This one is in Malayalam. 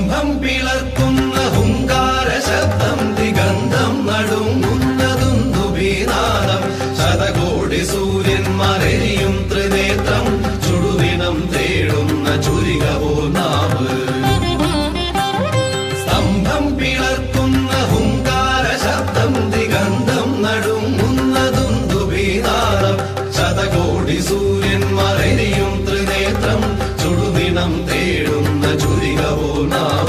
സ്തംഭം പിളർക്കുന്ന ഹുങ്കാര ശബ്ദം ദിഗന്ധം നടുങ്ങുന്നതും ദുബീനാദം ശതകോടി സൂര്യന്മാരെയും ത്രിനേത്രം ചുടുദിനം തേടുന്ന ചുരികവോ നാവ് സ്തംഭം പിളർക്കുന്ന ഹുങ്കാര ശബ്ദം ദിഗന്ധം നടുങ്ങുന്നതും ദുബീനാദം ശതകോടി സൂര്യന്മാരെയും ത്രിനേത്രം ചുടുദിനം തേടുന്ന ചുരികവോ നാവ്